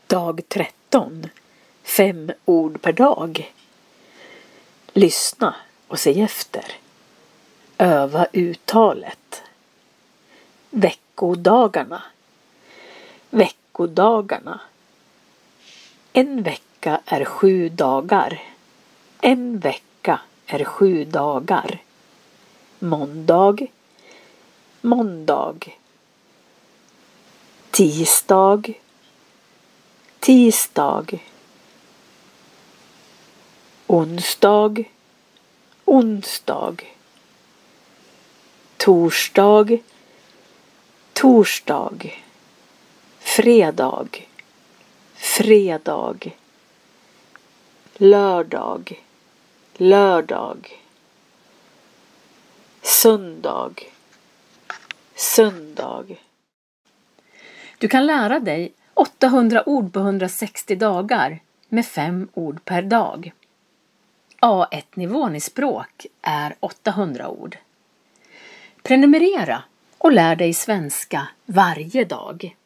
Dag 13. 5 ord per dag. Lyssna och se efter. Öva uttalet. Veckodagarna. Veckodagarna. En vecka är 7 dagar. En vecka är 7 dagar. Måndag. Måndag. Tisdag. Tisdag. Onsdag. Onsdag. Torsdag. Torsdag. Fredag. Fredag. Lördag. Lördag. Söndag. Söndag. Du kan lära dig 800 ord på 160 dagar med 5 ord per dag. A1-nivån i språk är 800 ord. Prenumerera och lär dig svenska varje dag.